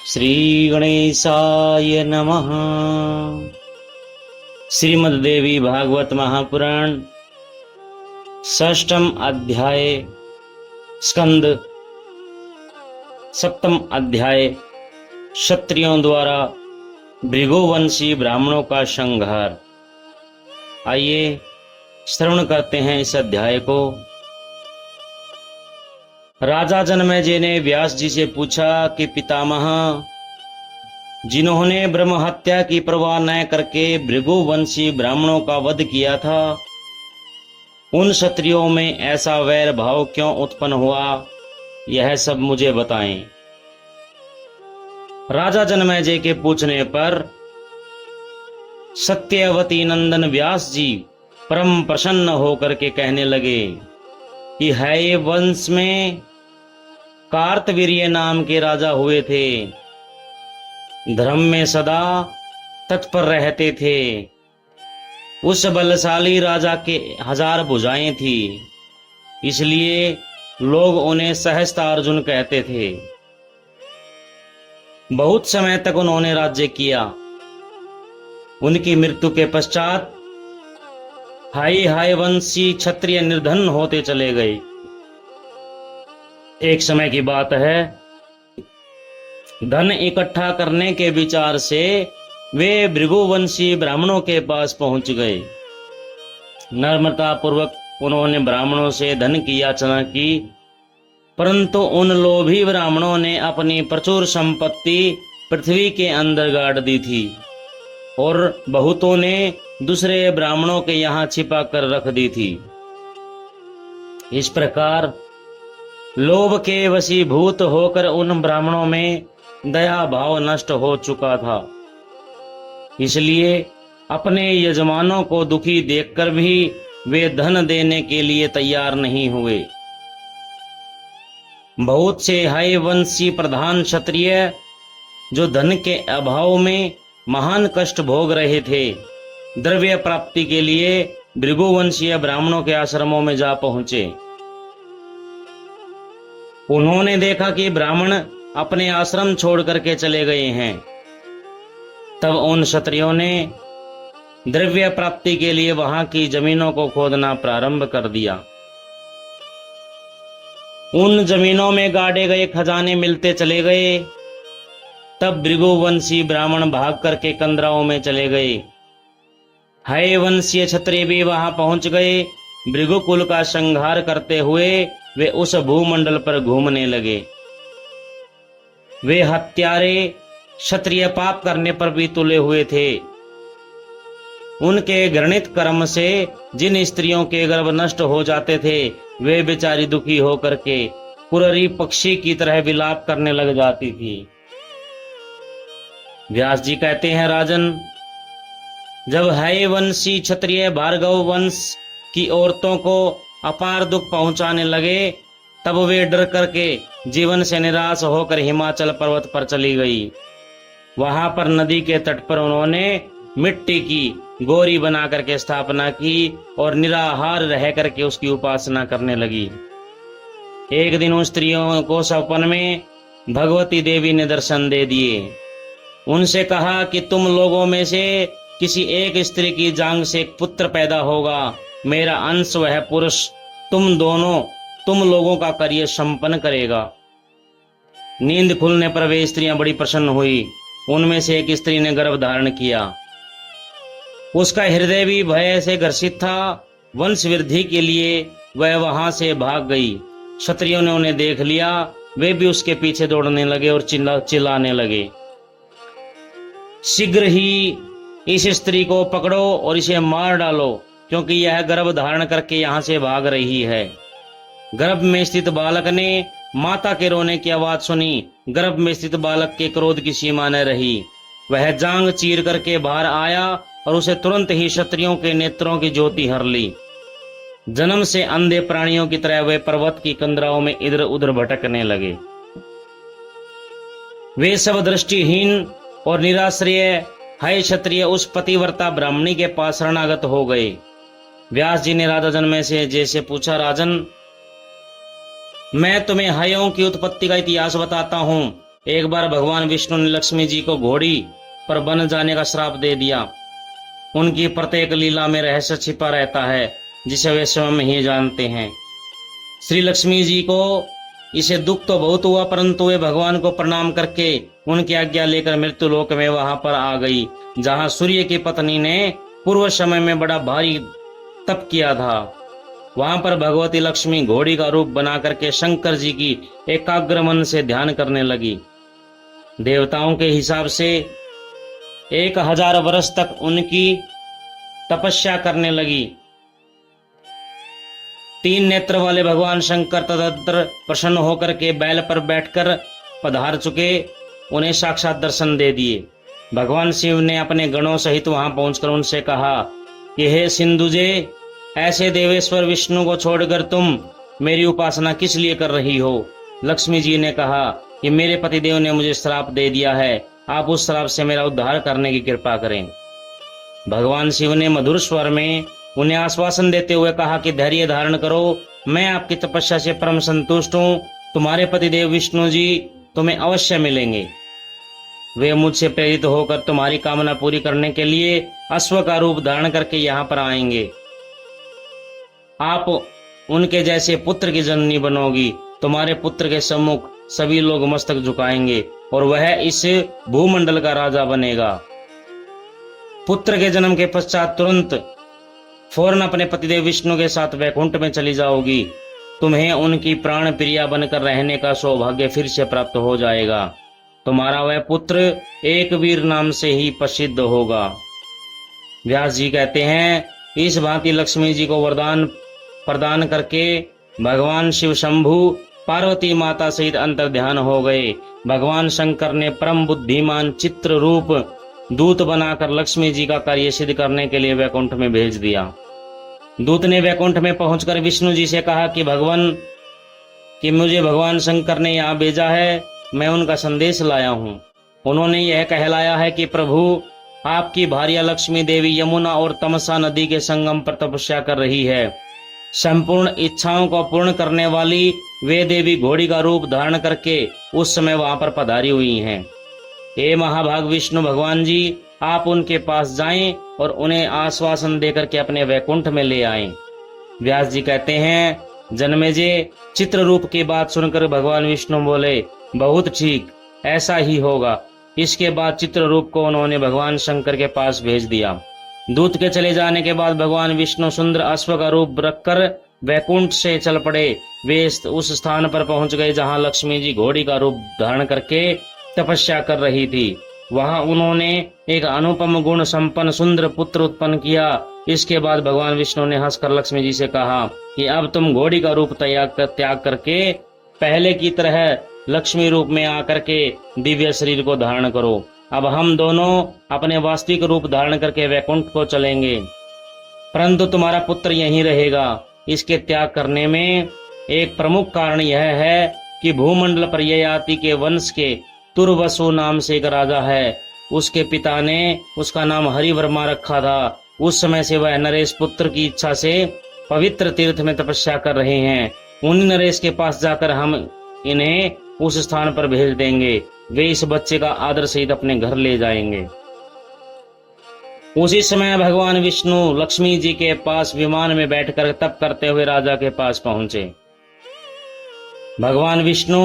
श्री गणेशाय नमः। श्रीमद्देवी भागवत महापुराण षष्ठम अध्याय स्कंद सप्तम अध्याय क्षत्रियों द्वारा भृगुवंशी ब्राह्मणों का संहार। आइए श्रवण करते हैं इस अध्याय को। राजा जनमेजय ने व्यास जी से पूछा कि पितामह, जिन्होंने ब्रह्म हत्या की परवाह न करके भृगुवंशी ब्राह्मणों का वध किया था, उन क्षत्रियों में ऐसा वैर भाव क्यों उत्पन्न हुआ, यह सब मुझे बताएं। राजा जनमेजय के पूछने पर सत्यवती नंदन व्यास जी परम प्रसन्न होकर के कहने लगे कि है वंश में कार्तवीर्य नाम के राजा हुए थे। धर्म में सदा तत्पर रहते थे। उस बलशाली राजा के 1000 भुजाएं थी, इसलिए लोग उन्हें सहस्ता अर्जुन कहते थे। बहुत समय तक उन्होंने राज्य किया। उनकी मृत्यु के पश्चात हाय वंशी क्षत्रिय निर्धन होते चले गए। एक समय की बात है, धन इकट्ठा करने के विचार से वे भृगुवंशी ब्राह्मणों के पास पहुंच गए। नम्रता पूर्वक उन्होंने ब्राह्मणों से धन की याचना की, परंतु उन लोभी ब्राह्मणों ने अपनी प्रचुर संपत्ति पृथ्वी के अंदर गाड़ दी थी और बहुतों ने दूसरे ब्राह्मणों के यहाँ छिपा कर रख दी थी। इस प्रकार लोभ के वशीभूत होकर उन ब्राह्मणों में दया भाव नष्ट हो चुका था। इसलिए अपने यजमानों को दुखी देखकर भी वे धन देने के लिए तैयार नहीं हुए। बहुत से हाय वंशी प्रधान क्षत्रिय जो धन के अभाव में महान कष्ट भोग रहे थे, द्रव्य प्राप्ति के लिए भृगुवंशीय ब्राह्मणों के आश्रमों में जा पहुंचे। उन्होंने देखा कि ब्राह्मण अपने आश्रम छोड़ करके चले गए हैं। तब उन क्षत्रियों ने द्रव्य प्राप्ति के लिए वहां की जमीनों को खोदना प्रारंभ कर दिया। उन जमीनों में गाड़े गए खजाने मिलते चले गए। तब भृगुवंशी ब्राह्मण भाग करके कंदराओं में चले गए। हाय वंशीय क्षत्रिय भी वहां पहुंच गए। भृगुकुल का संहार करते हुए वे उस भूमंडल पर घूमने लगे। वे हत्यारे क्षत्रिय पाप करने पर भी तुले हुए थे। उनके घृणित कर्म से जिन स्त्रियों के गर्भ नष्ट हो जाते थे, वे बेचारी दुखी होकर के कुररी पक्षी की तरह विलाप करने लग जाती थी। व्यास जी कहते हैं, राजन, जब हाय वंशी क्षत्रिय भार्गव वंश की औरतों को अपार दुख पहुंचाने लगे, तब वे डर करके जीवन से निराश होकर हिमाचल पर्वत पर चली गई। वहां पर नदी के तट पर उन्होंने मिट्टी की गौरी बना करके स्थापना की और निराहार रह करके उसकी उपासना करने लगी। एक दिन उन स्त्रियों को सपन में भगवती देवी ने दर्शन दे दिए। उनसे कहा कि तुम लोगों में से किसी एक स्त्री की जांग से एक पुत्र पैदा होगा। मेरा अंश वह पुरुष तुम लोगों का कार्य संपन्न करेगा। नींद खुलने पर वे स्त्रियां बड़ी प्रसन्न हुई। उनमें से एक स्त्री ने गर्भ धारण किया। उसका हृदय भी भय से ग्रसित था। वंश वृद्धि के लिए वह वहां से भाग गई। क्षत्रियों ने उन्हें देख लिया। वे भी उसके पीछे दौड़ने लगे और चिल्लाने लगे, शीघ्र ही इस स्त्री को पकड़ो और इसे मार डालो, क्योंकि यह गर्भ धारण करके यहां से भाग रही है। गर्भ में स्थित बालक ने माता के रोने की आवाज सुनी। गर्भ में स्थित बालक के क्रोध की सीमा न रही। वह जांग चीर करके बाहर आया और उसे तुरंत ही क्षत्रियों के नेत्रों की ज्योति हर ली। जन्म से अंधे प्राणियों की तरह वे पर्वत की कंदराओं में इधर उधर भटकने लगे। वे सब दृष्टिहीन और निराश्रय हाय क्षत्रिय उस पतिव्रता ब्राह्मणी के पास शरणागत हो गए। व्यास जी ने राजा जनमेजय से पूछा, राजन, मैं तुम्हें हयों की उत्पत्ति का इतिहास बताता हूं। एक बार भगवान विष्णु ने लक्ष्मी जी को घोड़ी पर बन जाने का श्राप दे दिया। उनकी प्रत्येक लीला में रहस्य छिपा रहता है जिसे वे स्वयं ही जानते हैं। श्री लक्ष्मी जी को इसे दुख तो बहुत हुआ, परंतु वे भगवान को प्रणाम करके उनकी आज्ञा लेकर मृत्यु लोक में वहां पर आ गई, जहां सूर्य की पत्नी ने पूर्व समय में बड़ा भारी तप किया था। वहां पर भगवती लक्ष्मी घोड़ी का रूप बना करके शंकर जी की एकाग्र मन से ध्यान करने लगी। देवताओं के हिसाब से 1000 वर्ष तक उनकी तपस्या करने लगी। 3 नेत्र वाले भगवान शंकर तदंतर प्रसन्न होकर के बैल पर बैठकर पधार चुके, उन्हें साक्षात दर्शन दे दिए। भगवान शिव ने अपने गणों सहित वहां पहुंचकर उनसे कहा कि हे सिंधुजे, ऐसे देवेश्वर विष्णु को छोड़कर तुम मेरी उपासना किस लिए कर रही हो? लक्ष्मी जी ने कहा कि मेरे पतिदेव ने मुझे श्राप दे दिया है, आप उस श्राप से मेरा उद्धार करने की कृपा करें। भगवान शिव ने मधुर स्वर में उन्हें आश्वासन देते हुए कहा कि धैर्य धारण करो, मैं आपकी तपस्या से परम संतुष्ट हूँ। तुम्हारे पतिदेव विष्णु जी तुम्हें अवश्य मिलेंगे। वे मुझसे प्रेरित होकर तुम्हारी कामना पूरी करने के लिए अश्व का रूप धारण करके यहाँ पर आएंगे। आप उनके जैसे पुत्र की जननी बनोगी। तुम्हारे पुत्र के सम्मुख सभी लोग मस्तक झुकाएंगे और वह इस भूमंडल का राजा बनेगा। पुत्र के जन्म के पश्चात तुरंत फौरन अपने पतिदेव विष्णु के साथ वैकुंठ में चली जाओगी। तुम्हें उनकी प्राण प्रिया बनकर रहने का सौभाग्य फिर से प्राप्त हो जाएगा। तुम्हारा वह पुत्र एक वीर नाम से ही प्रसिद्ध होगा। व्यास जी कहते हैं, इस भांति लक्ष्मी जी को वरदान प्रदान करके भगवान शिव शंभु पार्वती माता सहित अंतर ध्यान हो गए। भगवान शंकर ने परम बुद्धिमान चित्र रूप दूत बनाकर लक्ष्मी जी का कार्य सिद्ध करने के लिए वैकुंठ में भेज दिया। दूत ने वैकुंठ में पहुंचकर विष्णु जी से कहा कि मुझे भगवान शंकर ने यहाँ भेजा है, मैं उनका संदेश लाया हूँ। उन्होंने यह कहलाया है कि प्रभु, आपकी भार्या लक्ष्मी देवी यमुना और तमसा नदी के संगम पर तपस्या कर रही है। संपूर्ण इच्छाओं को पूर्ण करने वाली वे देवी घोड़ी का रूप धारण करके उस समय वहां पर पधारी हुई हैं। हे महाभाग विष्णु भगवान जी, आप उनके पास जाएं और उन्हें आश्वासन देकर के अपने वैकुंठ में ले आएं। व्यास जी कहते हैं, जन्मेजय, चित्र रूप की बात सुनकर भगवान विष्णु बोले, बहुत ठीक, ऐसा ही होगा। इसके बाद चित्र रूप को उन्होंने भगवान शंकर के पास भेज दिया। दूत के चले जाने के बाद भगवान विष्णु सुंदर अश्व का रूप रखकर वैकुंठ से चल पड़े। वे उस स्थान पर पहुंच गए जहां लक्ष्मी जी घोड़ी का रूप धारण करके तपस्या कर रही थी। वहां उन्होंने एक अनुपम गुण संपन्न सुंदर पुत्र उत्पन्न किया। इसके बाद भगवान विष्णु ने हंसकर लक्ष्मी जी से कहा कि अब तुम घोड़ी का रूप त्याग करके पहले की तरह लक्ष्मी रूप में आकर के दिव्य शरीर को धारण करो। अब हम दोनों अपने वास्तविक रूप धारण करके वैकुंठ को चलेंगे, परंतु तुम्हारा पुत्र यहीं रहेगा। इसके त्याग करने में एक प्रमुख कारण यह है कि भूमंडल पर ययाति के वंश के तुर्वसु नाम से एक राजा है। उसके पिता ने उसका नाम हरिवर्मा रखा था। उस समय से वह नरेश पुत्र की इच्छा से पवित्र तीर्थ में तपस्या कर रहे हैं। उन नरेश के पास जाकर हम इन्हें उस स्थान पर भेज देंगे। वे इस बच्चे का आदर सहित अपने घर ले जाएंगे। उसी समय भगवान विष्णु लक्ष्मी जी के पास विमान में बैठकर तप करते हुए राजा के पास पहुंचे। भगवान विष्णु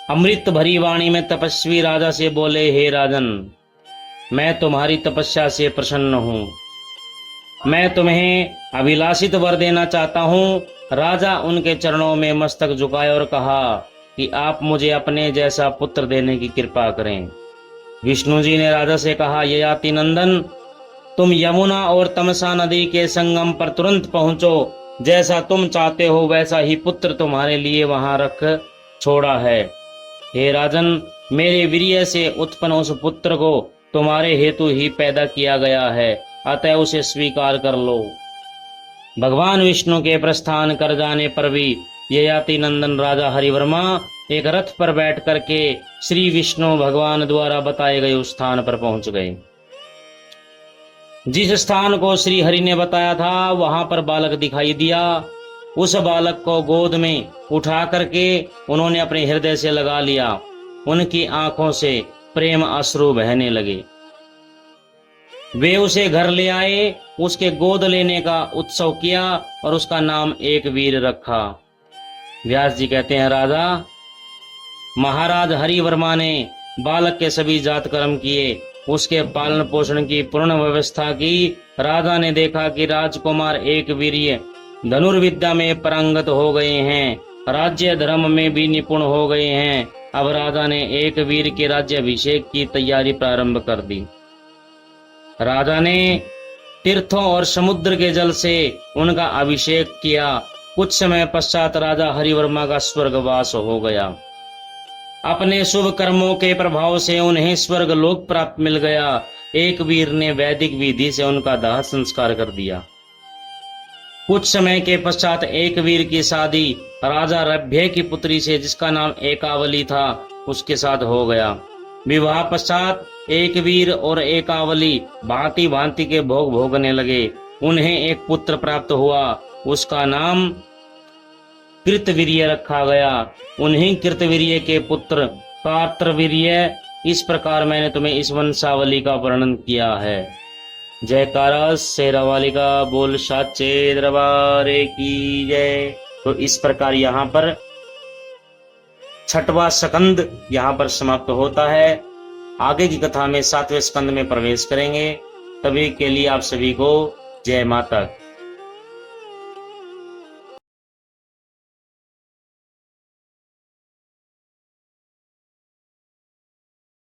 अमृत भरी वाणी में तपस्वी राजा से बोले, हे राजन, मैं तुम्हारी तपस्या से प्रसन्न हूँ। मैं तुम्हें अभिलाषित वर देना चाहता हूँ। राजा उनके चरणों में मस्तक झुकाए और कहा कि आप मुझे अपने जैसा पुत्र देने की कृपा करें। विष्णु जी ने राजा से कहा, ययाति नंदन, तुम यमुना और तमसा नदी के संगम पर तुरंत पहुंचो। जैसा तुम चाहते हो वैसा ही पुत्र तुम्हारे लिए वहां रख छोड़ा है। हे राजन, मेरे वीर्य से उत्पन्न उस पुत्र को तुम्हारे हेतु ही पैदा किया गया है, अतः उसे स्वीकार कर लो। भगवान विष्णु के प्रस्थान कर जाने पर भी ययाति नंदन राजा हरिवर्मा एक रथ पर बैठ करके श्री विष्णु भगवान द्वारा बताए गए उस स्थान पर पहुंच गए। जिस स्थान को श्री हरि ने बताया था वहां पर बालक दिखाई दिया। उस बालक को गोद में उठा करके उन्होंने अपने हृदय से लगा लिया। उनकी आंखों से प्रेम अश्रु बहने लगे। वे उसे घर ले आए, उसके गोद लेने का उत्सव किया और उसका नाम एक वीर रखा। व्यास जी कहते हैं, राजा महाराज हरिवर्मा ने बालक के सभी जात कर्म किए, उसके पालन पोषण की पूर्ण व्यवस्था की। राजा ने देखा कि राजकुमार एक वीर्य धनुर्विद्या में पारंगत हो गए हैं, राज्य धर्म में भी निपुण हो गए हैं। अब राजा ने एक वीर के राज्याभिषेक की तैयारी प्रारंभ कर दी। राजा ने तीर्थों और समुद्र के जल से उनका अभिषेक किया। कुछ समय पश्चात राजा हरिवर्मा का स्वर्गवास हो गया। अपने शुभ कर्मों के प्रभाव से उन्हें स्वर्ग लोक प्राप्त मिल गया। एक वीर ने वैदिक विधि से उनका दाह संस्कार कर दिया। कुछ समय के पश्चात एक वीर की शादी राजा रभ्य की पुत्री से, जिसका नाम एकावली था, उसके साथ हो गया। विवाह पश्चात एक वीर और एकावली भांति भांति के भोग भोगने लगे। उन्हें एक पुत्र प्राप्त हुआ, उसका नाम कृतवीर्य रखा गया। उन्हीं कृतवीर्य के पुत्र कार्तवीर्य। इस प्रकार मैंने तुम्हें इस वंशावली का वर्णन किया है। जयकारा शेरावाली का बोल साचे दरबार की जय। तो इस प्रकार यहाँ पर छठवां स्कंद यहाँ पर समाप्त होता है। आगे की कथा में 7वें स्कंद में प्रवेश करेंगे। तभी के लिए आप सभी को जय माता।